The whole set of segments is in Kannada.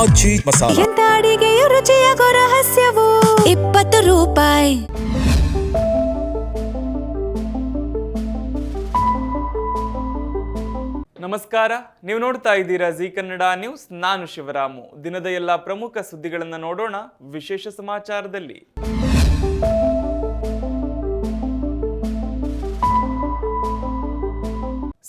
ಆಚಿ ಮಸಾಲ. ಎಂತ ಅಡಿಗೆಯ ರುಚಿಯಾಗೋ ರಹಸ್ಯವು 20 ರೂಪಾಯಿ. ನಮಸ್ಕಾರ, ನೀವು ನೋಡ್ತಾ ಇದ್ದೀರಾ ಜಿ ಕನ್ನಡ ನ್ಯೂಸ್. ನಾನು ಶಿವರಾಮು. ದಿನದ ಎಲ್ಲ ಪ್ರಮುಖ ಸುದ್ದಿಗಳನ್ನು ನೋಡೋಣ ವಿಶೇಷ ಸಮಾಚಾರದಲ್ಲಿ.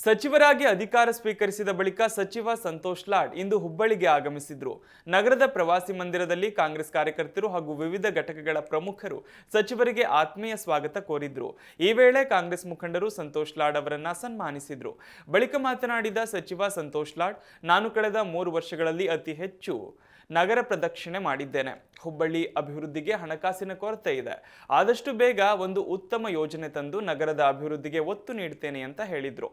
ಸಚಿವರಾಗಿ ಅಧಿಕಾರ ಸ್ವೀಕರಿಸಿದ ಬಳಿಕ ಸಚಿವ ಸಂತೋಷ್ ಲಾಡ್ ಇಂದು ಹುಬ್ಬಳ್ಳಿಗೆ ಆಗಮಿಸಿದ್ರು. ನಗರದ ಪ್ರವಾಸಿ ಮಂದಿರದಲ್ಲಿ ಕಾಂಗ್ರೆಸ್ ಕಾರ್ಯಕರ್ತರು ಹಾಗೂ ವಿವಿಧ ಘಟಕಗಳ ಪ್ರಮುಖರು ಸಚಿವರಿಗೆ ಆತ್ಮೀಯ ಸ್ವಾಗತ ಕೋರಿದ್ರು. ಈ ವೇಳೆ ಕಾಂಗ್ರೆಸ್ ಮುಖಂಡರು ಸಂತೋಷ್ ಲಾಡ್ ಅವರನ್ನ ಸನ್ಮಾನಿಸಿದ್ರು. ಬಳಿಕ ಮಾತನಾಡಿದ ಸಚಿವ ಸಂತೋಷ್ ಲಾಡ್, ನಾನು ಕಳೆದ 3 ವರ್ಷಗಳಲ್ಲಿ ಅತಿ ಹೆಚ್ಚು ನಗರ ಪ್ರದಕ್ಷಿಣೆ ಮಾಡಿದ್ದೇನೆ. ಹುಬ್ಬಳ್ಳಿ ಅಭಿವೃದ್ಧಿಗೆ ಹಣಕಾಸಿನ ಕೊರತೆ ಇದೆ. ಆದಷ್ಟು ಬೇಗ ಒಂದು ಉತ್ತಮ ಯೋಜನೆ ತಂದು ನಗರದ ಅಭಿವೃದ್ಧಿಗೆ ಒತ್ತು ನೀಡುತ್ತೇನೆ ಅಂತ ಹೇಳಿದ್ರು.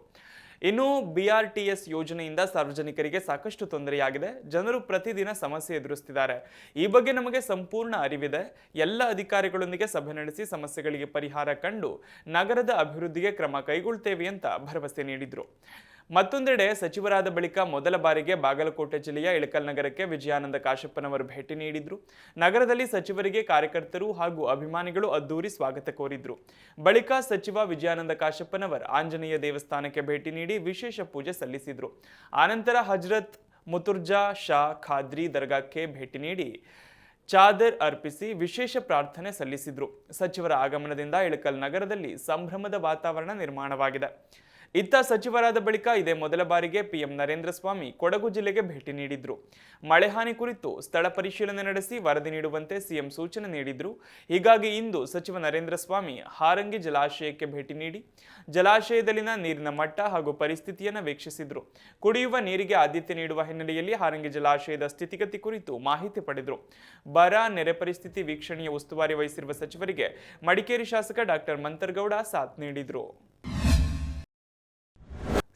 ಇನ್ನು BRTS ಯೋಜನೆಯಿಂದ ಸಾರ್ವಜನಿಕರಿಗೆ ಸಾಕಷ್ಟು ತೊಂದರೆಯಾಗಿದೆ. ಜನರು ಪ್ರತಿದಿನ ಸಮಸ್ಯೆ ಎದುರಿಸುತ್ತಿದ್ದಾರೆ. ಈ ಬಗ್ಗೆ ನಮಗೆ ಸಂಪೂರ್ಣ ಅರಿವಿದೆ. ಎಲ್ಲ ಅಧಿಕಾರಿಗಳೊಂದಿಗೆ ಸಭೆ ನಡೆಸಿ ಸಮಸ್ಯೆಗಳಿಗೆ ಪರಿಹಾರ ಕಂಡು ನಗರದ ಅಭಿವೃದ್ಧಿಗೆ ಕ್ರಮ ಕೈಗೊಳ್ಳುತ್ತೇವೆ ಅಂತ ಭರವಸೆ ನೀಡಿದ್ರು. ಮತ್ತೊಂದೆಡೆ ಸಚಿವರಾದ ಬಳಿಕ ಮೊದಲ ಬಾರಿಗೆ ಬಾಗಲಕೋಟೆ ಜಿಲ್ಲೆಯ ಇಳಕಲ್ ನಗರಕ್ಕೆ ವಿಜಯಾನಂದ ಕಾಶಪ್ಪನವರು ಭೇಟಿ ನೀಡಿದ್ರು. ನಗರದಲ್ಲಿ ಸಚಿವರಿಗೆ ಕಾರ್ಯಕರ್ತರು ಹಾಗೂ ಅಭಿಮಾನಿಗಳು ಅದ್ದೂರಿ ಸ್ವಾಗತ ಕೋರಿದ್ರು. ಬಳಿಕ ಸಚಿವ ವಿಜಯಾನಂದ ಕಾಶಪ್ಪನವರು ಆಂಜನೇಯ ದೇವಸ್ಥಾನಕ್ಕೆ ಭೇಟಿ ನೀಡಿ ವಿಶೇಷ ಪೂಜೆ ಸಲ್ಲಿಸಿದ್ರು. ಆನಂತರ ಹಜರತ್ ಮುತುರ್ಜಾ ಶಾ ಖಾದ್ರಿ ದರ್ಗಾಕ್ಕೆ ಭೇಟಿ ನೀಡಿ ಚಾದರ್ ಅರ್ಪಿಸಿ ವಿಶೇಷ ಪ್ರಾರ್ಥನೆ ಸಲ್ಲಿಸಿದ್ರು. ಸಚಿವರ ಆಗಮನದಿಂದ ಇಳಕಲ್ ನಗರದಲ್ಲಿ ಸಂಭ್ರಮದ ವಾತಾವರಣ ನಿರ್ಮಾಣವಾಗಿದೆ. ಇತ್ತ ಸಚಿವರಾದ ಬಳಿಕ ಇದೇ ಮೊದಲ ಬಾರಿಗೆ PM ನರೇಂದ್ರ ಸ್ವಾಮಿ ಕೊಡಗು ಜಿಲ್ಲೆಗೆ ಭೇಟಿ ನೀಡಿದ್ರು. ಮಳೆ ಹಾನಿ ಕುರಿತು ಸ್ಥಳ ಪರಿಶೀಲನೆ ನಡೆಸಿ ವರದಿ ನೀಡುವಂತೆ CM ಸೂಚನೆ ನೀಡಿದ್ರು. ಹೀಗಾಗಿ ಇಂದು ಸಚಿವ ನರೇಂದ್ರ ಸ್ವಾಮಿ ಹಾರಂಗಿ ಜಲಾಶಯಕ್ಕೆ ಭೇಟಿ ನೀಡಿ ಜಲಾಶಯದಲ್ಲಿನ ನೀರಿನ ಮಟ್ಟ ಹಾಗೂ ಪರಿಸ್ಥಿತಿಯನ್ನು ವೀಕ್ಷಿಸಿದ್ರು. ಕುಡಿಯುವ ನೀರಿಗೆ ಆದ್ಯತೆ ನೀಡುವ ಹಿನ್ನೆಲೆಯಲ್ಲಿ ಹಾರಂಗಿ ಜಲಾಶಯದ ಸ್ಥಿತಿಗತಿ ಕುರಿತು ಮಾಹಿತಿ ಪಡೆದರು. ಬರ ನೆರೆ ಪರಿಸ್ಥಿತಿ ವೀಕ್ಷಣೆಯ ಉಸ್ತುವಾರಿ ವಹಿಸಿರುವ ಸಚಿವರಿಗೆ ಮಡಿಕೇರಿ ಶಾಸಕ ಡಾಕ್ಟರ್ ಮಂತರ್ಗೌಡ ಸಾಥ್ ನೀಡಿದ್ರು.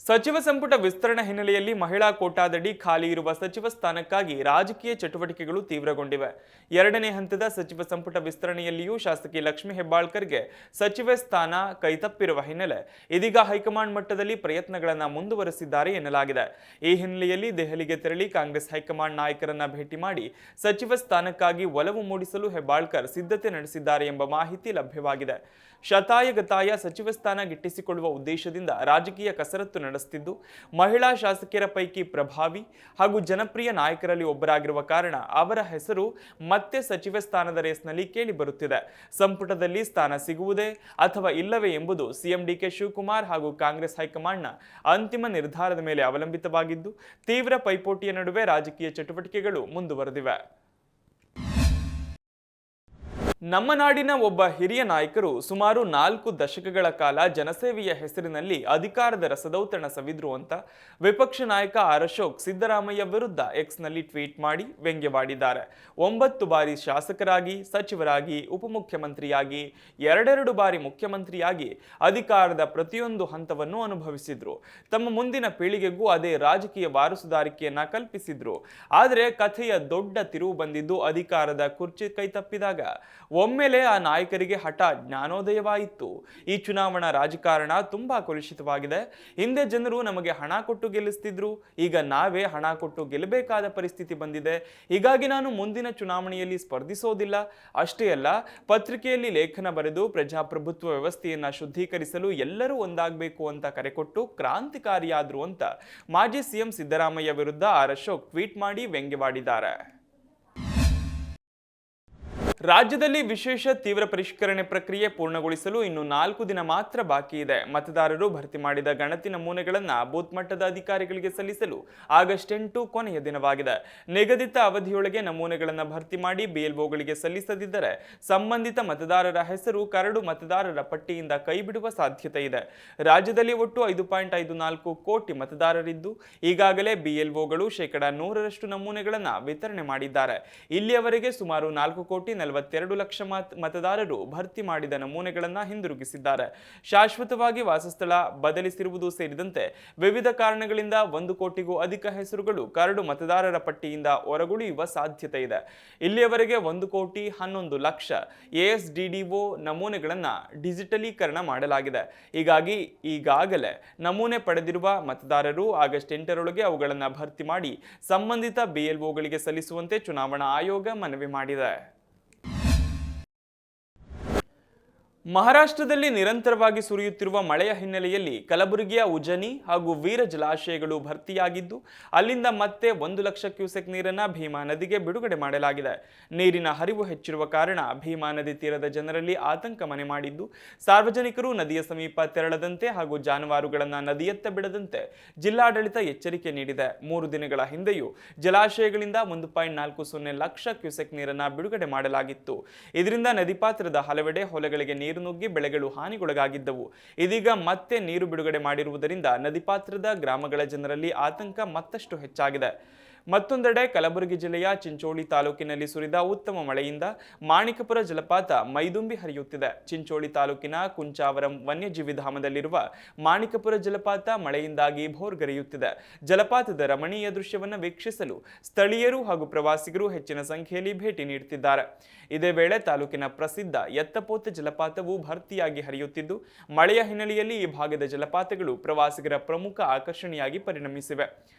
ಸಚಿವ ಸಂಪುಟ ವಿಸ್ತರಣೆ ಹಿನ್ನೆಲೆಯಲ್ಲಿ ಮಹಿಳಾ ಕೋಟಾದಡಿ ಖಾಲಿ ಇರುವ ಸಚಿವ ಸ್ಥಾನಕ್ಕಾಗಿ ರಾಜಕೀಯ ಚಟುವಟಿಕೆಗಳು ತೀವ್ರಗೊಂಡಿವೆ. 2ನೇ ಹಂತದ ಸಚಿವ ಸಂಪುಟ ವಿಸ್ತರಣೆಯಲ್ಲಿಯೂ ಶಾಸಕಿ ಲಕ್ಷ್ಮೀ ಹೆಬ್ಬಾಳ್ಕರ್ಗೆ ಸಚಿವ ಸ್ಥಾನ ಕೈತಪ್ಪಿರುವ ಹಿನ್ನೆಲೆ ಇದೀಗ ಹೈಕಮಾಂಡ್ ಮಟ್ಟದಲ್ಲಿ ಪ್ರಯತ್ನಗಳನ್ನು ಮುಂದುವರೆಸಿದ್ದಾರೆ ಎನ್ನಲಾಗಿದೆ. ಈ ಹಿನ್ನೆಲೆಯಲ್ಲಿ ದೆಹಲಿಗೆ ತೆರಳಿ ಕಾಂಗ್ರೆಸ್ ಹೈಕಮಾಂಡ್ ನಾಯಕರನ್ನ ಭೇಟಿ ಮಾಡಿ ಸಚಿವ ಸ್ಥಾನಕ್ಕಾಗಿ ಒಲವು ಮೂಡಿಸಲು ಹೆಬ್ಬಾಳ್ಕರ್ ಸಿದ್ಧತೆ ನಡೆಸಿದ್ದಾರೆ ಎಂಬ ಮಾಹಿತಿ ಲಭ್ಯವಾಗಿದೆ. ಶತಾಯಗತಾಯ ಸಚಿವ ಸ್ಥಾನ ಗಿಟ್ಟಿಸಿಕೊಳ್ಳುವ ಉದ್ದೇಶದಿಂದ ರಾಜಕೀಯ ಕಸರತ್ತು ನಡೆಸುತ್ತಿದ್ದು, ಮಹಿಳಾ ಶಾಸಕಿಯರ ಪೈಕಿ ಪ್ರಭಾವಿ ಹಾಗೂ ಜನಪ್ರಿಯ ನಾಯಕರಲ್ಲಿ ಒಬ್ಬರಾಗಿರುವ ಕಾರಣ ಅವರ ಹೆಸರು ಮತ್ತೆ ಸಚಿವ ಸ್ಥಾನದ ರೇಸ್ನಲ್ಲಿ ಕೇಳಿ ಬರುತ್ತಿದೆ. ಸಂಪುಟದಲ್ಲಿ ಸ್ಥಾನ ಸಿಗುವುದೇ ಅಥವಾ ಇಲ್ಲವೇ ಎಂಬುದು CM DK ಶಿವಕುಮಾರ್ ಹಾಗೂ ಕಾಂಗ್ರೆಸ್ ಹೈಕಮಾಂಡ್ನ ಅಂತಿಮ ನಿರ್ಧಾರದ ಮೇಲೆ ಅವಲಂಬಿತವಾಗಿದ್ದು, ತೀವ್ರ ಪೈಪೋಟಿಯ ನಡುವೆ ರಾಜಕೀಯ ಚಟುವಟಿಕೆಗಳು ಮುಂದುವರೆದಿವೆ. ನಮ್ಮ ನಾಡಿನ ಒಬ್ಬ ಹಿರಿಯ ನಾಯಕರು ಸುಮಾರು 4 ದಶಕಗಳ ಕಾಲ ಜನಸೇವೆಯ ಹೆಸರಿನಲ್ಲಿ ಅಧಿಕಾರದ ರಸದೌತಣ ಸವಿದ್ರು ಅಂತ ವಿಪಕ್ಷ ನಾಯಕ ಅಶೋಕ್ ಸಿದ್ದರಾಮಯ್ಯ ವಿರುದ್ಧ ಎಕ್ಸ್ನಲ್ಲಿ ಟ್ವೀಟ್ ಮಾಡಿ ವ್ಯಂಗ್ಯವಾಡಿದ್ದಾರೆ. 9 ಬಾರಿ ಶಾಸಕರಾಗಿ, ಸಚಿವರಾಗಿ, ಉಪಮುಖ್ಯಮಂತ್ರಿಯಾಗಿ, 2 ಬಾರಿ ಮುಖ್ಯಮಂತ್ರಿಯಾಗಿ ಅಧಿಕಾರದ ಪ್ರತಿಯೊಂದು ಹಂತವನ್ನು ಅನುಭವಿಸಿದ್ರು. ತಮ್ಮ ಮುಂದಿನ ಪೀಳಿಗೆಗೂ ಅದೇ ರಾಜಕೀಯ ವಾರಸುದಾರಿಕೆಯನ್ನ ಕಲ್ಪಿಸಿದ್ರು. ಆದರೆ ಕಥೆಯ ದೊಡ್ಡ ತಿರುವು ಬಂದಿದ್ದು ಅಧಿಕಾರದ ಕುರ್ಚಿ ಕೈತಪ್ಪಿದಾಗ. ಒಮ್ಮೆಲೆ ಆ ನಾಯಕರಿಗೆ ಹಠ ಜ್ಞಾನೋದಯವಾಯಿತು. ಈ ಚುನಾವಣಾ ರಾಜಕಾರಣ ತುಂಬಾ ಕಲುಷಿತವಾಗಿದೆ. ಹಿಂದೆ ಜನರು ನಮಗೆ ಹಣ ಕೊಟ್ಟು ಗೆಲ್ಲಿಸ್ತಿದ್ರು, ಈಗ ನಾವೇ ಹಣ ಕೊಟ್ಟು ಗೆಲ್ಲಬೇಕಾದ ಪರಿಸ್ಥಿತಿ ಬಂದಿದೆ. ಹೀಗಾಗಿ ನಾನು ಮುಂದಿನ ಚುನಾವಣೆಯಲ್ಲಿ ಸ್ಪರ್ಧಿಸೋದಿಲ್ಲ. ಅಷ್ಟೇ ಅಲ್ಲ, ಪತ್ರಿಕೆಯಲ್ಲಿ ಲೇಖನ ಬರೆದು ಪ್ರಜಾಪ್ರಭುತ್ವ ವ್ಯವಸ್ಥೆಯನ್ನ ಶುದ್ಧೀಕರಿಸಲು ಎಲ್ಲರೂ ಒಂದಾಗಬೇಕು ಅಂತ ಕರೆಕೊಟ್ಟು ಕ್ರಾಂತಿಕಾರಿಯಾದ್ರು ಅಂತ ಮಾಜಿ CM ಸಿದ್ದರಾಮಯ್ಯ ವಿರುದ್ಧ ಅಶೋಕ್ ಟ್ವೀಟ್ ಮಾಡಿ ವ್ಯಂಗ್ಯವಾಡಿದ್ದಾರೆ. ರಾಜ್ಯದಲ್ಲಿ ವಿಶೇಷ ತೀವ್ರ ಪರಿಷ್ಕರಣೆ ಪ್ರಕ್ರಿಯೆ ಪೂರ್ಣಗೊಳಿಸಲು ಇನ್ನು 4 ದಿನ ಮಾತ್ರ ಬಾಕಿ ಇದೆ. ಮತದಾರರು ಭರ್ತಿ ಮಾಡಿದ ಗಣತಿ ನಮೂನೆಗಳನ್ನು ಬೂತ್ ಮಟ್ಟದ ಅಧಿಕಾರಿಗಳಿಗೆ ಸಲ್ಲಿಸಲು ಆಗಸ್ಟ್ 8 ಕೊನೆಯ ದಿನವಾಗಿದೆ. ನಿಗದಿತ ಅವಧಿಯೊಳಗೆ ನಮೂನೆಗಳನ್ನು ಭರ್ತಿ ಮಾಡಿ BLOಗಳಿಗೆ ಸಲ್ಲಿಸದಿದ್ದರೆ ಸಂಬಂಧಿತ ಮತದಾರರ ಹೆಸರು ಕರಡು ಮತದಾರರ ಪಟ್ಟಿಯಿಂದ ಕೈಬಿಡುವ ಸಾಧ್ಯತೆ ಇದೆ. ರಾಜ್ಯದಲ್ಲಿ ಒಟ್ಟು 5.54 ಕೋಟಿ ಮತದಾರರಿದ್ದು ಈಗಾಗಲೇ BLOಗಳು 100% ನಮೂನೆಗಳನ್ನು ವಿತರಣೆ ಮಾಡಿದ್ದಾರೆ. ಇಲ್ಲಿಯವರೆಗೆ ಸುಮಾರು 4 ಕೋಟಿ 42 ಲಕ್ಷ ಮತದಾರರು ಭರ್ತಿ ಮಾಡಿದ ನಮೂನೆಗಳನ್ನು ಹಿಂದಿರುಗಿಸಿದ್ದಾರೆ. ಶಾಶ್ವತವಾಗಿ ವಾಸಸ್ಥಳ ಬದಲಿಸಿರುವುದು ಸೇರಿದಂತೆ ವಿವಿಧ ಕಾರಣಗಳಿಂದ 1 ಕೋಟಿಗೂ ಅಧಿಕ ಹೆಸರುಗಳು ಕರಡು ಮತದಾರರ ಪಟ್ಟಿಯಿಂದ ಹೊರಗುಳಿಯುವ ಸಾಧ್ಯತೆ ಇದೆ. ಇಲ್ಲಿಯವರೆಗೆ 1,11,00,000 ASDDO ನಮೂನೆಗಳನ್ನು ಡಿಜಿಟಲೀಕರಣ ಮಾಡಲಾಗಿದೆ. ಹೀಗಾಗಿ ಈಗಾಗಲೇ ನಮೂನೆ ಪಡೆದಿರುವ ಮತದಾರರು ಆಗಸ್ಟ್ 8ರೊಳಗೆ ಅವುಗಳನ್ನು ಭರ್ತಿ ಮಾಡಿ ಸಂಬಂಧಿತ BLOಗಳಿಗೆ ಸಲ್ಲಿಸುವಂತೆ ಚುನಾವಣಾ ಆಯೋಗ ಮನವಿ ಮಾಡಿದೆ. ಮಹಾರಾಷ್ಟ್ರದಲ್ಲಿ ನಿರಂತರವಾಗಿ ಸುರಿಯುತ್ತಿರುವ ಮಳೆಯ ಹಿನ್ನೆಲೆಯಲ್ಲಿ ಕಲಬುರಗಿಯ ಉಜನಿ ಹಾಗೂ ವೀರ ಜಲಾಶಯಗಳು ಭರ್ತಿಯಾಗಿದ್ದು ಅಲ್ಲಿಂದ ಮತ್ತೆ 1 ಲಕ್ಷ ಕ್ಯೂಸೆಕ್ ನೀರನ್ನು ಭೀಮಾ ನದಿಗೆ ಬಿಡುಗಡೆ ಮಾಡಲಾಗಿದೆ. ನೀರಿನ ಹರಿವು ಹೆಚ್ಚಿರುವ ಕಾರಣ ಭೀಮಾ ನದಿ ತೀರದ ಜನರಲ್ಲಿ ಆತಂಕ ಮನೆ ಮಾಡಿದ್ದು ಸಾರ್ವಜನಿಕರು ನದಿಯ ಸಮೀಪ ತೆರಳದಂತೆ ಹಾಗೂ ಜಾನುವಾರುಗಳನ್ನು ನದಿಯತ್ತ ಬಿಡದಂತೆ ಜಿಲ್ಲಾಡಳಿತ ಎಚ್ಚರಿಕೆ ನೀಡಿದೆ. 3 ದಿನಗಳ ಹಿಂದೆಯೂ ಜಲಾಶಯಗಳಿಂದ 1.40 ಲಕ್ಷ ಕ್ಯೂಸೆಕ್ ನೀರನ್ನು ಬಿಡುಗಡೆ ಮಾಡಲಾಗಿತ್ತು. ಇದರಿಂದ ನದಿ ಪಾತ್ರದ ಹಲವೆಡೆ ಹೊಲಗಳಿಗೆ ನೀರು ನುಗ್ಗಿ ಬೆಳೆಗಳು ಹಾನಿಗೊಳಗಾಗಿದ್ದವು. ಇದೀಗ ಮತ್ತೆ ನೀರು ಬಿಡುಗಡೆ ಮಾಡಿರುವುದರಿಂದ ನದಿ ಪಾತ್ರದ ಗ್ರಾಮಗಳ ಜನರಲ್ಲಿ ಆತಂಕ ಮತ್ತಷ್ಟು ಹೆಚ್ಚಾಗಿದೆ. ಮತ್ತೊಂದೆಡೆ ಕಲಬುರಗಿ ಜಿಲ್ಲೆಯ ಚಿಂಚೋಳಿ ತಾಲೂಕಿನಲ್ಲಿ ಸುರಿದ ಉತ್ತಮ ಮಳೆಯಿಂದ ಮಾಣಿಕಪುರ ಜಲಪಾತ ಮೈದುಂಬಿ ಹರಿಯುತ್ತಿದೆ. ಚಿಂಚೋಳಿ ತಾಲೂಕಿನ ಕುಂಚಾವರಂ ವನ್ಯಜೀವಿ ಧಾಮದಲ್ಲಿರುವ ಮಾಣಿಕಪುರ ಜಲಪಾತ ಮಳೆಯಿಂದಾಗಿ ಭೋರ್ಗರೆಯುತ್ತಿದೆ. ಜಲಪಾತದ ರಮಣೀಯ ದೃಶ್ಯವನ್ನು ವೀಕ್ಷಿಸಲು ಸ್ಥಳೀಯರು ಹಾಗೂ ಪ್ರವಾಸಿಗರು ಹೆಚ್ಚಿನ ಸಂಖ್ಯೆಯಲ್ಲಿ ಭೇಟಿ ನೀಡುತ್ತಿದ್ದಾರೆ. ಇದೇ ವೇಳೆ ತಾಲೂಕಿನ ಪ್ರಸಿದ್ಧ ಎತ್ತಪೋತ ಜಲಪಾತವು ಭರ್ತಿಯಾಗಿ ಹರಿಯುತ್ತಿದ್ದು ಮಳೆಯ ಹಿನ್ನೆಲೆಯಲ್ಲಿ ಈ ಭಾಗದ ಜಲಪಾತಗಳು ಪ್ರವಾಸಿಗರ ಪ್ರಮುಖ ಆಕರ್ಷಣೆಯಾಗಿ ಪರಿಣಮಿಸಿವೆ.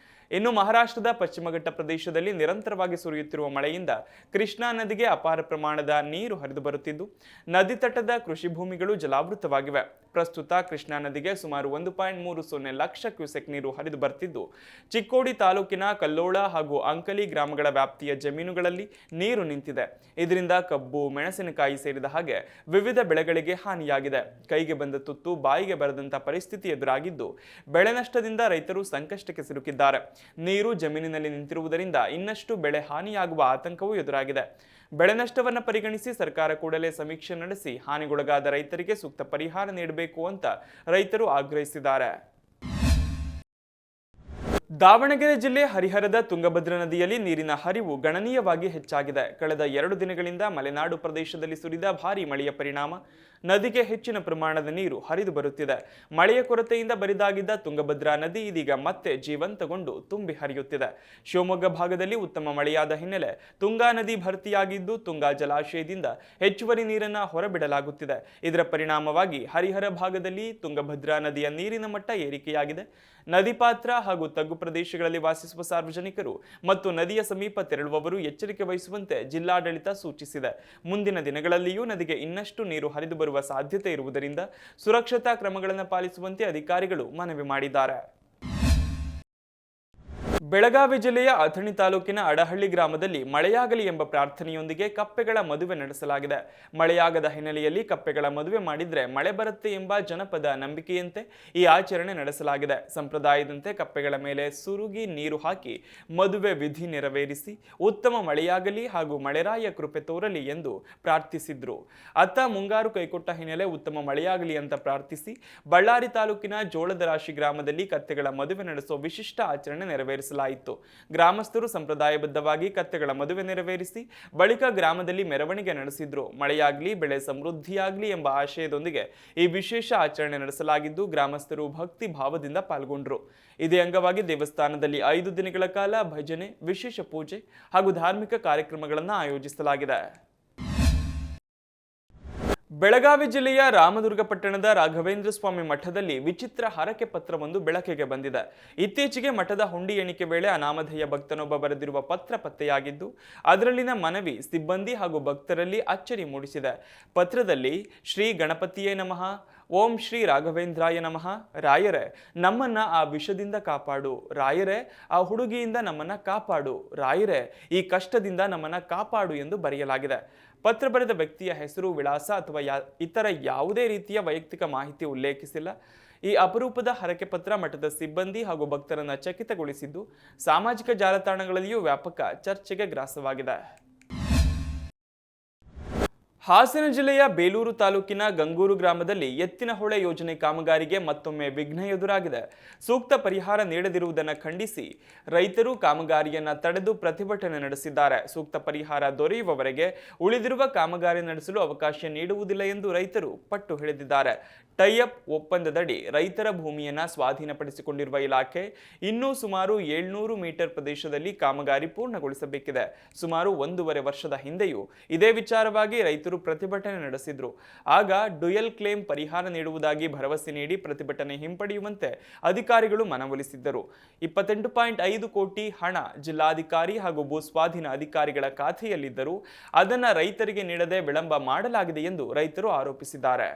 ಇನ್ನು ಮಹಾರಾಷ್ಟ್ರದ ಪಶ್ಚಿಮ ಘಟ್ಟ ಪ್ರದೇಶದಲ್ಲಿ ನಿರಂತರವಾಗಿ ಸುರಿಯುತ್ತಿರುವ ಮಳೆಯಿಂದ ಕೃಷ್ಣಾ ನದಿಗೆ ಅಪಾರ ಪ್ರಮಾಣದ ನೀರು ಹರಿದು ಬರುತ್ತಿದ್ದು ನದಿ ತಟದ ಕೃಷಿ ಭೂಮಿಗಳು ಜಲಾವೃತವಾಗಿವೆ. ಪ್ರಸ್ತುತ ಕೃಷ್ಣಾ ನದಿಗೆ ಸುಮಾರು 1.30 ಲಕ್ಷ ಕ್ಯೂಸೆಕ್ ನೀರು ಹರಿದು ಬರ್ತಿದ್ದು ಚಿಕ್ಕೋಡಿ ತಾಲೂಕಿನ ಕಲ್ಲೋಳ ಹಾಗೂ ಅಂಕಲಿ ಗ್ರಾಮಗಳ ವ್ಯಾಪ್ತಿಯ ಜಮೀನುಗಳಲ್ಲಿ ನೀರು ನಿಂತಿದೆ. ಇದರಿಂದ ಕಬ್ಬು, ಮೆಣಸಿನಕಾಯಿ ಸೇರಿದ ಹಾಗೆ ವಿವಿಧ ಬೆಳೆಗಳಿಗೆ ಹಾನಿಯಾಗಿದೆ. ಕೈಗೆ ಬಂದ ತುತ್ತು ಬಾಯಿಗೆ ಬರದಂತ ಪರಿಸ್ಥಿತಿ ಎದುರಾಗಿದ್ದು ಬೆಳೆ ನಷ್ಟದಿಂದ ರೈತರು ಸಂಕಷ್ಟಕ್ಕೆ ಸಿಲುಕಿದ್ದಾರೆ. ನೀರು ಜಮೀನಿನಲ್ಲಿ ನಿಂತಿರುವುದರಿಂದ ಇನ್ನಷ್ಟು ಬೆಳೆ ಹಾನಿಯಾಗುವ ಆತಂಕವೂ ಎದುರಾಗಿದೆ. ಬೆಳೆ ನಷ್ಟವನ್ನು ಪರಿಗಣಿಸಿ ಸರ್ಕಾರ ಕೂಡಲೇ ಸಮೀಕ್ಷೆ ನಡೆಸಿ ಹಾನಿಗೊಳಗಾದ ರೈತರಿಗೆ ಸೂಕ್ತ ಪರಿಹಾರ ನೀಡಬೇಕು ಅಂತ ರೈತರು ಆಗ್ರಹಿಸಿದ್ದಾರೆ. ದಾವಣಗೆರೆ ಜಿಲ್ಲೆ ಹರಿಹರದ ತುಂಗಭದ್ರಾ ನದಿಯಲ್ಲಿ ನೀರಿನ ಹರಿವು ಗಣನೀಯವಾಗಿ ಹೆಚ್ಚಾಗಿದೆ. ಕಳೆದ 2 ದಿನಗಳಿಂದ ಮಲೆನಾಡು ಪ್ರದೇಶದಲ್ಲಿ ಸುರಿದ ಭಾರೀ ಮಳೆಯ ಪರಿಣಾಮ ನದಿಗೆ ಹೆಚ್ಚಿನ ಪ್ರಮಾಣದ ನೀರು ಹರಿದು ಬರುತ್ತಿದೆ. ಮಳೆಯ ಕೊರತೆಯಿಂದ ಬರಿದಾಗಿದ್ದ ತುಂಗಭದ್ರಾ ನದಿ ಇದೀಗ ಮತ್ತೆ ಜೀವಂತಗೊಂಡು ತುಂಬಿ ಹರಿಯುತ್ತಿದೆ. ಶಿವಮೊಗ್ಗ ಭಾಗದಲ್ಲಿ ಉತ್ತಮ ಮಳೆಯಾದ ಹಿನ್ನೆಲೆ ತುಂಗಾ ನದಿ ಭರ್ತಿಯಾಗಿದ್ದು ತುಂಗಾ ಜಲಾಶಯದಿಂದ ಹೆಚ್ಚುವರಿ ನೀರನ್ನು ಹೊರಬಿಡಲಾಗುತ್ತಿದೆ. ಇದರ ಪರಿಣಾಮವಾಗಿ ಹರಿಹರ ಭಾಗದಲ್ಲಿ ತುಂಗಭದ್ರಾ ನದಿಯ ನೀರಿನ ಮಟ್ಟ ಏರಿಕೆಯಾಗಿದೆ. ನದಿ ಪಾತ್ರ ಹಾಗೂ ತಗ್ಗು ಪ್ರದೇಶಗಳಲ್ಲಿ ವಾಸಿಸುವ ಸಾರ್ವಜನಿಕರು ಮತ್ತು ನದಿಯ ಸಮೀಪ ತೆರಳುವವರು ಎಚ್ಚರಿಕೆ ವಹಿಸುವಂತೆ ಜಿಲ್ಲಾಡಳಿತ ಸೂಚಿಸಿದೆ. ಮುಂದಿನ ದಿನಗಳಲ್ಲಿಯೂ ನದಿಗೆ ಇನ್ನಷ್ಟು ನೀರು ಹರಿದು ಬರುವ ಸಾಧ್ಯತೆ ಇರುವುದರಿಂದ ಸುರಕ್ಷತಾ ಕ್ರಮಗಳನ್ನು ಪಾಲಿಸುವಂತೆ ಅಧಿಕಾರಿಗಳು ಮನವಿ ಮಾಡಿದ್ದಾರೆ. ಬೆಳಗಾವಿ ಜಿಲ್ಲೆಯ ಅಥಣಿ ತಾಲೂಕಿನ ಅಡಹಳ್ಳಿ ಗ್ರಾಮದಲ್ಲಿ ಮಳೆಯಾಗಲಿ ಎಂಬ ಪ್ರಾರ್ಥನೆಯೊಂದಿಗೆ ಕಪ್ಪೆಗಳ ಮದುವೆ ನಡೆಸಲಾಗಿದೆ. ಮಳೆಯಾಗದ ಹಿನ್ನೆಲೆಯಲ್ಲಿ ಕಪ್ಪೆಗಳ ಮದುವೆ ಮಾಡಿದ್ರೆ ಮಳೆ ಬರುತ್ತೆ ಎಂಬ ಜನಪದ ನಂಬಿಕೆಯಂತೆ ಈ ಆಚರಣೆ ನಡೆಸಲಾಗಿದೆ. ಸಂಪ್ರದಾಯದಂತೆ ಕಪ್ಪೆಗಳ ಮೇಲೆ ಸುರುಗಿ ನೀರು ಹಾಕಿ ಮದುವೆ ವಿಧಿ ನೆರವೇರಿಸಿ ಉತ್ತಮ ಮಳೆಯಾಗಲಿ ಹಾಗೂ ಮಳೆರಾಯ ಕೃಪೆ ತೋರಲಿ ಎಂದು ಪ್ರಾರ್ಥಿಸಿದ್ರು. ಅತ್ತ ಮುಂಗಾರು ಕೈಕೊಟ್ಟ ಹಿನ್ನೆಲೆ ಉತ್ತಮ ಮಳೆಯಾಗಲಿ ಅಂತ ಪ್ರಾರ್ಥಿಸಿ ಬಳ್ಳಾರಿ ತಾಲೂಕಿನ ಜೋಳದ ರಾಶಿ ಗ್ರಾಮದಲ್ಲಿ ಕತ್ತೆಗಳ ಮದುವೆ ನಡೆಸೋ ವಿಶಿಷ್ಟ ಆಚರಣೆ ನೆರವೇರಿಸಲಾಗಿದೆ. ಗ್ರಾಮಸ್ಥರು ಸಂಪ್ರದಾಯಬದ್ಧವಾಗಿ ಕತ್ತೆಗಳ ಮದುವೆ ನೆರವೇರಿಸಿ ಬಳಿಕ ಗ್ರಾಮದಲ್ಲಿ ಮೆರವಣಿಗೆ ನಡೆಸಿದ್ರು. ಮಳೆಯಾಗ್ಲಿ ಬೆಳೆ ಸಮೃದ್ಧಿಯಾಗ್ಲಿ ಎಂಬ ಆಶಯದೊಂದಿಗೆ ಈ ವಿಶೇಷ ಆಚರಣೆ ನಡೆಸಲಾಗಿದ್ದು ಗ್ರಾಮಸ್ಥರು ಭಕ್ತಿ ಭಾವದಿಂದ ಪಾಲ್ಗೊಂಡ್ರು. ಇದೇ ಅಂಗವಾಗಿ ದೇವಸ್ಥಾನದಲ್ಲಿ 5 ದಿನಗಳ ಕಾಲ ಭಜನೆ, ವಿಶೇಷ ಪೂಜೆ ಹಾಗೂ ಧಾರ್ಮಿಕ ಕಾರ್ಯಕ್ರಮಗಳನ್ನು ಆಯೋಜಿಸಲಾಗಿದೆ. ಬೆಳಗಾವಿ ಜಿಲ್ಲೆಯ ರಾಮದುರ್ಗ ಪಟ್ಟಣದ ರಾಘವೇಂದ್ರ ಸ್ವಾಮಿ ಮಠದಲ್ಲಿ ವಿಚಿತ್ರ ಹರಕೆ ಪತ್ರವೊಂದು ಬೆಳಕಿಗೆ ಬಂದಿದೆ. ಇತ್ತೀಚೆಗೆ ಮಠದ ಹುಂಡಿ ಎಣಿಕೆ ವೇಳೆ ಅನಾಮಧೇಯ ಭಕ್ತನೊಬ್ಬ ಬರೆದಿರುವ ಪತ್ರ ಪತ್ತೆಯಾಗಿದ್ದು ಅದರಲ್ಲಿನ ಮನವಿ ಸಿಬ್ಬಂದಿ ಹಾಗೂ ಭಕ್ತರಲ್ಲಿ ಅಚ್ಚರಿ ಮೂಡಿಸಿದೆ. ಪತ್ರದಲ್ಲಿ ಶ್ರೀ ಗಣಪತಿಯೇ ನಮಃ, ಓಂ ಶ್ರೀ ರಾಘವೇಂದ್ರಾಯ ನಮಃ, ರಾಯರೇ ನಮ್ಮನ್ನ ಆ ವಿಷದಿಂದ ಕಾಪಾಡು, ರಾಯರೇ ಆ ಹುಡುಗಿಯಿಂದ ನಮ್ಮನ್ನ ಕಾಪಾಡು, ರಾಯರೇ ಈ ಕಷ್ಟದಿಂದ ನಮ್ಮನ್ನ ಕಾಪಾಡು ಎಂದು ಬರೆಯಲಾಗಿದೆ. ಪತ್ರ ಬರೆದ ವ್ಯಕ್ತಿಯ ಹೆಸರು, ವಿಳಾಸ ಅಥವಾ ಇತರ ಯಾವುದೇ ರೀತಿಯ ವೈಯಕ್ತಿಕ ಮಾಹಿತಿ ಉಲ್ಲೇಖಿಸಿಲ್ಲ. ಈ ಅಪರೂಪದ ಹರಕೆ ಪತ್ರ ಮಠದ ಸಿಬ್ಬಂದಿ ಹಾಗೂ ಭಕ್ತರನ್ನ ಚಕಿತಗೊಳಿಸಿದ್ದು ಸಾಮಾಜಿಕ ಜಾಲತಾಣಗಳಲ್ಲಿಯೂ ವ್ಯಾಪಕ ಚರ್ಚೆಗೆ ಗ್ರಾಸವಾಗಿದೆ. ಹಾಸನ ಜಿಲ್ಲೆಯ ಬೇಲೂರು ತಾಲೂಕಿನ ಗಂಗೂರು ಗ್ರಾಮದಲ್ಲಿ ಎತ್ತಿನಹೊಳೆ ಯೋಜನೆ ಕಾಮಗಾರಿಗೆ ಮತ್ತೊಮ್ಮೆ ವಿಘ್ನ ಎದುರಾಗಿದೆ. ಸೂಕ್ತ ಪರಿಹಾರ ನೀಡದಿರುವುದನ್ನು ಖಂಡಿಸಿ ರೈತರು ಕಾಮಗಾರಿಯನ್ನ ತಡೆದು ಪ್ರತಿಭಟನೆ ನಡೆಸಿದ್ದಾರೆ. ಸೂಕ್ತ ಪರಿಹಾರ ದೊರೆಯುವವರೆಗೆ ಉಳಿದಿರುವ ಕಾಮಗಾರಿ ನಡೆಸಲು ಅವಕಾಶ ನೀಡುವುದಿಲ್ಲ ಎಂದು ರೈತರು ಪಟ್ಟು ಹಿಡಿದಿದ್ದಾರೆ. ಟೈಅಪ್ ಒಪ್ಪಂದದಡಿ ರೈತರ ಭೂಮಿಯನ್ನ ಸ್ವಾಧೀನಪಡಿಸಿಕೊಂಡಿರುವ ಇಲಾಖೆ ಇನ್ನೂ ಸುಮಾರು 700 ಮೀಟರ್ ಪ್ರದೇಶದಲ್ಲಿ ಕಾಮಗಾರಿ ಪೂರ್ಣಗೊಳಿಸಬೇಕಿದೆ. ಸುಮಾರು 1.5 ವರ್ಷದ ಹಿಂದೆಯೂ ಇದೇ ವಿಚಾರವಾಗಿ ರೈತರು ಪ್ರತಿಭಟನೆ ನಡೆಸಿದ್ರು. ಆಗ ಡ್ಯುಯಲ್ ಕ್ಲೇಮ್ ಪರಿಹಾರ ನೀಡುವುದಾಗಿ ಭರವಸೆ ನೀಡಿ ಪ್ರತಿಭಟನೆ ಹಿಂಪಡೆಯುವಂತೆ ಅಧಿಕಾರಿಗಳು ಮನವೊಲಿಸಿದ್ದರು. 28.5 ಕೋಟಿ ಹಣ ಜಿಲ್ಲಾಧಿಕಾರಿ ಹಾಗೂ ಭೂಸ್ವಾಧೀನ ಅಧಿಕಾರಿಗಳ ಖಾತೆಯಲ್ಲಿದ್ದರೂ ಅದನ್ನು ರೈತರಿಗೆ ನೀಡದೆ ವಿಳಂಬ ಮಾಡಲಾಗಿದೆ ಎಂದು ರೈತರು ಆರೋಪಿಸಿದ್ದಾರೆ.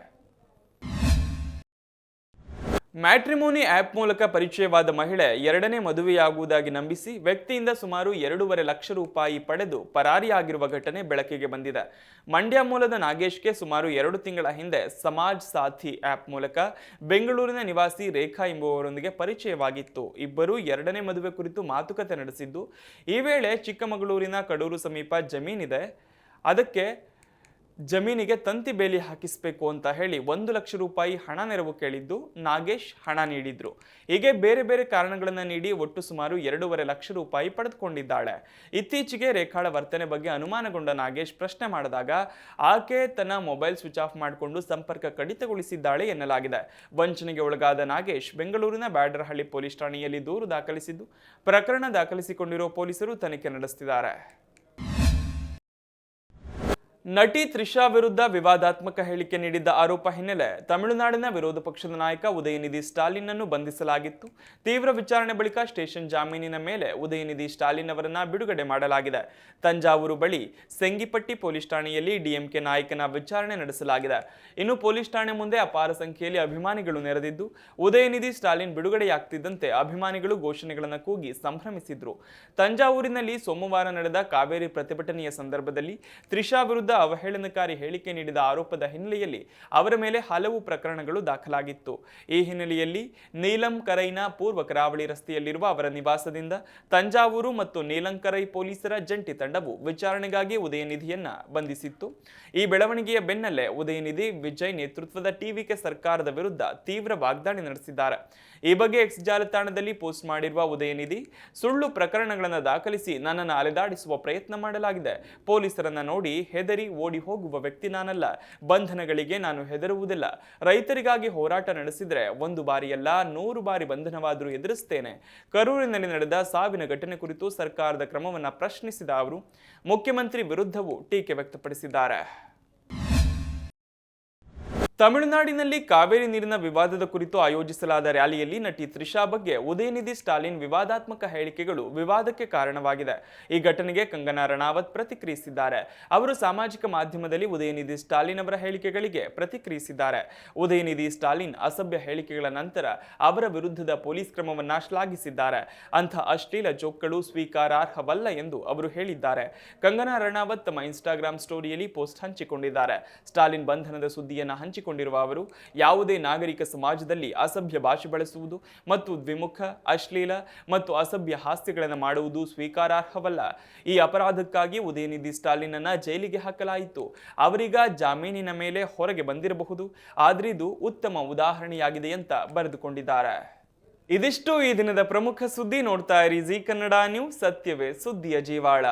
ಮ್ಯಾಟ್ರಿಮೋನಿ ಆ್ಯಪ್ ಮೂಲಕ ಪರಿಚಯವಾದ ಮಹಿಳೆ ಎರಡನೇ ಮದುವೆಯಾಗುವುದಾಗಿ ನಂಬಿಸಿ ವ್ಯಕ್ತಿಯಿಂದ ಸುಮಾರು 2.5 ಲಕ್ಷ ರೂಪಾಯಿ ಪಡೆದು ಪರಾರಿಯಾಗಿರುವ ಘಟನೆ ಬೆಳಕಿಗೆ ಬಂದಿದೆ. ಮಂಡ್ಯ ಮೂಲದ ನಾಗೇಶ್ಗೆ ಸುಮಾರು 2 ತಿಂಗಳ ಹಿಂದೆ ಸಮಾಜ್ ಸಾಥಿ ಆ್ಯಪ್ ಮೂಲಕ ಬೆಂಗಳೂರಿನ ನಿವಾಸಿ ರೇಖಾ ಎಂಬುವವರೊಂದಿಗೆ ಪರಿಚಯವಾಗಿತ್ತು. ಇಬ್ಬರು ಎರಡನೇ ಮದುವೆ ಕುರಿತು ಮಾತುಕತೆ ನಡೆಸಿದ್ದು, ಈ ವೇಳೆ ಚಿಕ್ಕಮಗಳೂರಿನ ಕಡೂರು ಸಮೀಪ ಜಮೀನಿದೆ, ಅದಕ್ಕೆ ಜಮೀನಿಗೆ ತಂತಿ ಬೇಲಿ ಹಾಕಿಸಬೇಕು ಅಂತ ಹೇಳಿ 1 ಲಕ್ಷ ರೂಪಾಯಿ ಹಣ ನೆರವು ಕೇಳಿದ್ದು ನಾಗೇಶ್ ಹಣ ನೀಡಿದ್ರು. ಹೀಗೆ ಬೇರೆ ಬೇರೆ ಕಾರಣಗಳನ್ನು ನೀಡಿ ಒಟ್ಟು ಸುಮಾರು 2.5 ಲಕ್ಷ ರೂಪಾಯಿ ಪಡೆದುಕೊಂಡಿದ್ದಾಳೆ. ಇತ್ತೀಚೆಗೆ ರೇಖಾಳ ವರ್ತನೆ ಬಗ್ಗೆ ಅನುಮಾನಗೊಂಡ ನಾಗೇಶ್ ಪ್ರಶ್ನೆ ಮಾಡಿದಾಗ ಆಕೆ ತನ್ನ ಮೊಬೈಲ್ ಸ್ವಿಚ್ ಆಫ್ ಮಾಡಿಕೊಂಡು ಸಂಪರ್ಕ ಕಡಿತಗೊಳಿಸಿದ್ದಾಳೆ ಎನ್ನಲಾಗಿದೆ. ವಂಚನೆಗೆ ಒಳಗಾದ ನಾಗೇಶ್ ಬೆಂಗಳೂರಿನ ಬ್ಯಾಡರಹಳ್ಳಿ ಪೊಲೀಸ್ ಠಾಣೆಯಲ್ಲಿ ದೂರು ದಾಖಲಿಸಿದ್ದು, ಪ್ರಕರಣ ದಾಖಲಿಸಿಕೊಂಡಿರುವ ಪೊಲೀಸರು ತನಿಖೆ ನಡೆಸುತ್ತಿದ್ದಾರೆ. ನಟಿ ತ್ರಿಷಾ ವಿರುದ್ಧ ವಿವಾದಾತ್ಮಕ ಹೇಳಿಕೆ ನೀಡಿದ್ದ ಆರೋಪ ಹಿನ್ನೆಲೆ ತಮಿಳುನಾಡಿನ ವಿರೋಧ ಪಕ್ಷದ ನಾಯಕ ಉದಯನಿಧಿ ಸ್ಟಾಲಿನ್ ಅನ್ನು ಬಂಧಿಸಲಾಗಿತ್ತು. ತೀವ್ರ ವಿಚಾರಣೆ ಬಳಿಕ ಸ್ಟೇಷನ್ ಜಾಮೀನಿನ ಮೇಲೆ ಉದಯನಿಧಿ ಸ್ಟಾಲಿನ್ ಅವರನ್ನ ಬಿಡುಗಡೆ ಮಾಡಲಾಗಿದೆ. ತಂಜಾವೂರು ಬಳಿ ಸೆಂಗಿಪಟ್ಟಿ ಪೊಲೀಸ್ ಠಾಣೆಯಲ್ಲಿ ಡಿಎಂಕೆ ನಾಯಕನ ವಿಚಾರಣೆ ನಡೆಸಲಾಗಿದೆ. ಇನ್ನು ಪೊಲೀಸ್ ಠಾಣೆ ಮುಂದೆ ಅಪಾರ ಸಂಖ್ಯೆಯಲ್ಲಿ ಅಭಿಮಾನಿಗಳು ನೆರೆದಿದ್ದು, ಉದಯನಿಧಿ ಸ್ಟಾಲಿನ್ ಬಿಡುಗಡೆಯಾಗ್ತಿದ್ದಂತೆ ಅಭಿಮಾನಿಗಳು ಘೋಷಣೆಗಳನ್ನು ಕೂಗಿ ಸಂಭ್ರಮಿಸಿದ್ರು. ತಂಜಾವೂರಿನಲ್ಲಿ ಸೋಮವಾರ ನಡೆದ ಕಾವೇರಿ ಪ್ರತಿಭಟನೆಯ ಸಂದರ್ಭದಲ್ಲಿ ತ್ರಿಷಾ ವಿರುದ್ಧ ಅವಹೇಳನಕಾರಿ ಹೇಳಿಕೆ ನೀಡಿದ ಆರೋಪದ ಹಿನ್ನೆಲೆಯಲ್ಲಿ ಅವರ ಮೇಲೆ ಹಲವು ಪ್ರಕರಣಗಳು ದಾಖಲಾಗಿತ್ತು. ಈ ಹಿನ್ನೆಲೆಯಲ್ಲಿ ನೀಲಂಕರೈನ ಪೂರ್ವ ಕರಾವಳಿ ರಸ್ತೆಯಲ್ಲಿರುವ ಅವರ ನಿವಾಸದಿಂದ ತಂಜಾವೂರು ಮತ್ತು ನೀಲಂಕರೈ ಪೊಲೀಸರ ಜಂಟಿ ತಂಡವು ವಿಚಾರಣೆಗಾಗಿ ಉದಯನಿಧಿಯನ್ನ ಬಂಧಿಸಿತ್ತು. ಈ ಬೆಳವಣಿಗೆಯ ಬೆನ್ನಲ್ಲೇ ಉದಯನಿಧಿ ವಿಜಯ್ ನೇತೃತ್ವದ ಟಿವಿಕೆ ಸರ್ಕಾರದ ವಿರುದ್ಧ ತೀವ್ರ ವಾಗ್ದಾಳಿ ನಡೆಸಿದ್ದಾರೆ. ಈ ಬಗ್ಗೆ ಎಕ್ಸ್ ಜಾಲತಾಣದಲ್ಲಿ ಪೋಸ್ಟ್ ಮಾಡಿರುವ ಉದಯನಿಧಿ, ಸುಳ್ಳು ಪ್ರಕರಣಗಳನ್ನು ದಾಖಲಿಸಿ ನನ್ನನ್ನು ಅಲೆದಾಡಿಸುವ ಪ್ರಯತ್ನ ಮಾಡಲಾಗಿದೆ. ಪೊಲೀಸರನ್ನ ನೋಡಿ ಹೆದರಿ ಓಡಿ ಹೋಗುವ ವ್ಯಕ್ತಿ ನಾನಲ್ಲ. ಬಂಧನಗಳಿಗೆ ನಾನು ಹೆದರುವುದಿಲ್ಲ. ರೈತರಿಗಾಗಿ ಹೋರಾಟ ನಡೆಸಿದ್ರೆ 1 ಬಾರಿಯಲ್ಲ 100 ಬಾರಿ ಬಂಧನವಾದರೂ ಎದುರಿಸ್ತೇನೆ. ಕರೂರಿನಲ್ಲಿ ನಡೆದ ಸಾವಿನ ಘಟನೆ ಕುರಿತು ಸರ್ಕಾರದ ಕ್ರಮವನ್ನು ಪ್ರಶ್ನಿಸಿದ ಅವರು ಮುಖ್ಯಮಂತ್ರಿ ವಿರುದ್ಧವೂ ಟೀಕೆ ವ್ಯಕ್ತಪಡಿಸಿದ್ದಾರೆ. ತಮಿಳುನಾಡಿನಲ್ಲಿ ಕಾವೇರಿ ನೀರಿನ ವಿವಾದದ ಕುರಿತು ಆಯೋಜಿಸಲಾದ ರ್ಯಾಲಿಯಲ್ಲಿ ನಟಿ ತ್ರಿಷಾ ಬಗ್ಗೆ ಉದಯನಿಧಿ ಸ್ಟಾಲಿನ್ ವಿವಾದಾತ್ಮಕ ಹೇಳಿಕೆಗಳು ವಿವಾದಕ್ಕೆ ಕಾರಣವಾಗಿದೆ. ಈ ಘಟನೆಗೆ ಕಂಗನಾ ರಣಾವತ್ ಪ್ರತಿಕ್ರಿಯಿಸಿದ್ದಾರೆ. ಅವರು ಸಾಮಾಜಿಕ ಮಾಧ್ಯಮದಲ್ಲಿ ಉದಯನಿಧಿ ಸ್ಟಾಲಿನ್ ಅವರ ಹೇಳಿಕೆಗಳಿಗೆ ಪ್ರತಿಕ್ರಿಯಿಸಿದ್ದಾರೆ. ಉದಯನಿಧಿ ಸ್ಟಾಲಿನ್ ಅಸಭ್ಯ ಹೇಳಿಕೆಗಳ ನಂತರ ಅವರ ವಿರುದ್ಧದ ಪೊಲೀಸ್ ಕ್ರಮವನ್ನ ಶ್ಲಾಘಿಸಿದ್ದಾರೆ. ಅಂಥ ಅಶ್ಲೀಲ ಜೋಕ್ಗಳು ಸ್ವೀಕಾರಾರ್ಹವಲ್ಲ ಎಂದು ಅವರು ಹೇಳಿದ್ದಾರೆ. ಕಂಗನಾ ರಣಾವತ್ ತಮ್ಮ ಇನ್ಸ್ಟಾಗ್ರಾಮ್ ಸ್ಟೋರಿಯಲ್ಲಿ ಪೋಸ್ಟ್ ಹಂಚಿಕೊಂಡಿದ್ದಾರೆ. ಸ್ಟಾಲಿನ್ ಬಂಧನದ ಸುದ್ದಿಯನ್ನು ಹಂಚಿಕೊಂಡಿರುವ ಅವರು ಯಾವುದೇ ನಾಗರಿಕ ಸಮಾಜದಲ್ಲಿ ಅಸಭ್ಯ ಭಾಷೆ ಬಳಸುವುದು ಮತ್ತು ದ್ವಿಮುಖ, ಅಶ್ಲೀಲ ಮತ್ತು ಅಸಭ್ಯ ಹಾಸ್ಯಗಳನ್ನು ಮಾಡುವುದು ಸ್ವೀಕಾರಾರ್ಹವಲ್ಲ. ಈ ಅಪರಾಧಕ್ಕಾಗಿ ಉದಯನಿಧಿ ಸ್ಟಾಲಿನ್ ಅನ್ನ ಜೈಲಿಗೆ ಹಾಕಲಾಯಿತು. ಅವರೀಗ ಜಾಮೀನಿನ ಮೇಲೆ ಹೊರಗೆ ಬಂದಿರಬಹುದು, ಆದ್ರೆ ಇದು ಉತ್ತಮ ಉದಾಹರಣೆಯಾಗಿದೆ ಅಂತ ಬರೆದುಕೊಂಡಿದ್ದಾರೆ. ಇದಿಷ್ಟು ಈ ದಿನದ ಪ್ರಮುಖ ಸುದ್ದಿ. ನೋಡ್ತಾ ಇರಿ ಜೀ ಕನ್ನಡ ನ್ಯೂಸ್, ಸತ್ಯವೇ ಸುದ್ದಿಯ ಜೀವಾಳ.